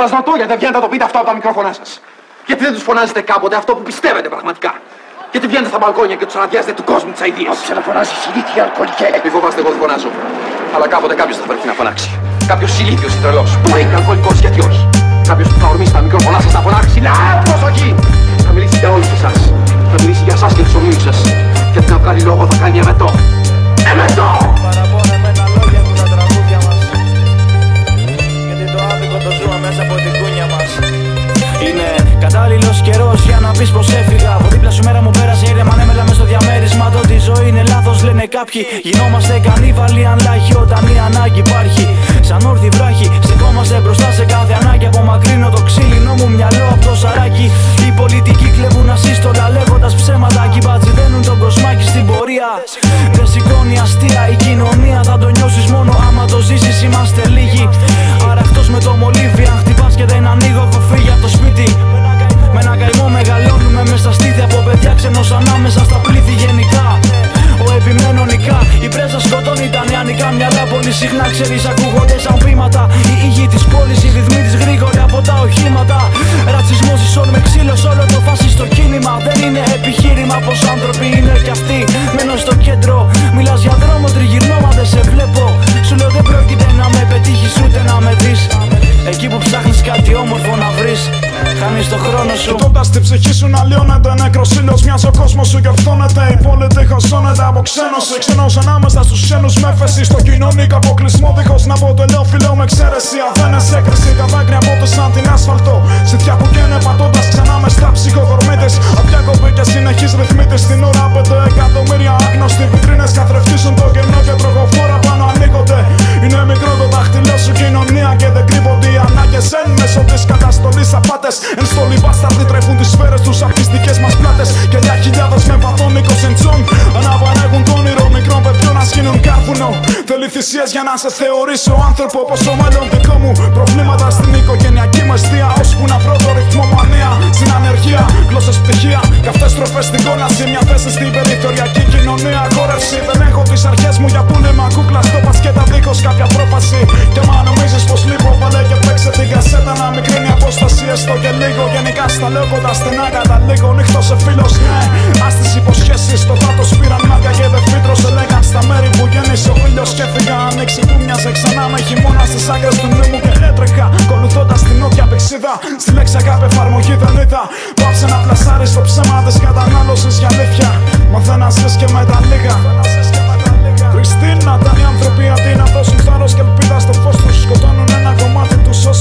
Σας ρωτώ γιατί δεν βγαίνετε να το πείτε αυτό από τα μικρόφωνά σας. Γιατί δεν τους φωνάζετε κάποτε αυτό που πιστεύετε πραγματικά. Γιατί βγαίνετε στα μπαλκόνια και τους αναδιάζετε του κόσμου τις αηδίες. Άκουσε να φωνάζεις ηλίθια αλκοολικέ. Μη φοβάστε, εγώ δεν φωνάζω. Αλλά κάποτε κάποιος θα πρέπει να φωνάξει. Κάποιος ηλίθιος ή τρελός. Μπορεί και αλκοολικός, γιατί όχι. Κάποιος που θα ορμήσει τα μικρόφωνά σας να φωνάξει. Να, προσοχή! Θα μιλήσει για όλους εσάς. Θα μιλήσει για εσάς και τους ομίλους σας. Γιατί να βγάλει λόγο θα κάνει εμετό. Εμετό! Παραπώνε με τα λόγια του τα τραγούδια μας. Γιατί το άδικο το ζούμε μέσα από την κούνια μας. Είναι κατάλληλος καιρός για να πεις πως έφυγα. Από δίπλα σου μέρα μου πέρασε ήρεμα ανέμελα μες στο διαμέρισμα. Το ότι η ζωή είναι λάθος λένε κάποιοι. Γινόμαστε κανίβαλοι αν λάχοι όταν η ανάγκη υπάρχει. Σαν όρθιοι βράχοι στεκόμαστε μπροστά σε κάθε ανάγκη. Απομακρύνω το ξύλινο μου μυαλό από το σαράκι. Οι πολιτικοί κλέβουν ασύστολα λέγοντας ψέματα. Κι μπάτσι δένουν τον κοσμάκι στην πορεία. Δεν σηκώνει αστεία η κοινωνία. Θα το νιώσεις μόνο άμα το ζήσεις. Είμαστε λίγοι. Αραχτός με το μολύβι. Αν χτυπάς και δεν ανοίγω έχω φύγει από το σπίτι. Με ένα καημό μεγαλώνουμε μες στα στήθια από παιδιά ξένος ανάμεσα στα πλήθη γενικά. Ο επιμένω νικά, η πρέζα σκοτώνει τα νεανικά μυαλά. Πολύ συχνά ξέρεις ακούγονται σαν βήματα. Η ήγη της πόλης, οι ρυθμοί της γρήγοροι από τα οχήματα. Ρατσισμός ισόν με ξύλο σ' όλο το φασιστο κίνημα. Δεν είναι επιχείρημα πως άνθρωποι είναι κι αυτοί. Μένω στο κέντρο, μιλάς για δρόμο τριγυρνώ μα δεν σε βλέπω. Σου λέω δεν πρόκειται να με πετύχεις ούτε να με δεις. Εκεί που ψάχνεις κάτι όμορφο να βρεις, χάνεις το χρόνο σου. Κοιτώντας την ψυχή σου να λιώνεται, νεκρός ήλιος μοιάζει ο κόσμος σου και ορθώνεται. Η πόλη διχασώνεται από ξένωση. Ξένος ανάμεσα στους ξένους με έφεση. Στο κοινωνικό αποκλεισμό δίχως να αποτελώ φιλό με εξαίρεση. Αδένες έκρηση, τα δάκρυα απότεσαν την άσφαλτο. Σιτιά που καίνε πατώντας ξανά μες στα ψυχοδορμίτες. Απιά κοπή και συνεχής ρυθμίτες. Στην ώρα 5 εκατομμύρια άγνωστοι βιτρίνες καθρεφτίζουν το κενό και τροχοφόρα πάνω ανοίγονται. Είναι μικρό το δάχτυλό σου κοινωνία και δεν κρύβονται οι ανάγκες. Εν μέσω της καταστολής απάτες. Εν στολή μπάσταρδοι τρέφουν τις σφαίρες τους απ' τις δικές μας πλάτες. Και 1000 με παθών 20 εντσών αναπαράγουν το όνειρο μικρών παιδιών να σκύνουν κάρβουνο. Θέλει θυσίες για να σε θεωρήσω άνθρωπο όπως το μέλλον δικό μου. Προβλήματα στην οικογενειακή μου αιστεία. Ώσπου να βρω το ρυθμό μου ανία. Στην ανεργία, γλώσσες πτυχία. Καυτές τροφές στην κόλαση. Μια θέση στην περιθωριακή κοινωνία. Αγόρευση. Δεν έχω τις αρχές μου για πούλημα. Κούκλα στο πασκέτα δίχως κάποια πρόφαση. Και μα νομίζεις πως λείπω, βάλε και παίξε την κασέτα να μικρύνει απόσταση έστω και λίγο. Γενικά στα λέω κοντά στενά καταλήγω. Νύχτω σε φίλος, ναι. Ας τις υποσχέσεις το θάτος πήραν μάγκα και δεν φύτρος. Έλεγαν στα μέρη που γέννησε ο ήλιος και έφυγα. Ανοίξει που μοιάζε ξανά με χειμώνα στις άκρες του νου μου και έτρεχα. Ακολουθώντας την νότια πηξίδα. Στη λέξη αγάπη εφαρμογή δεν είδα. Πάψε να πλασάρεις το ψέμα της κατανάλωσης για αλήθεια. Μάθε να ζεις και με τα λίγα. Χριστίνα, ήταν οι άνθρωποι αντί να δώσουν θάρρος και ελπίδα στο φως τους. Σκοτώνουν ένα κομμάτι τους ως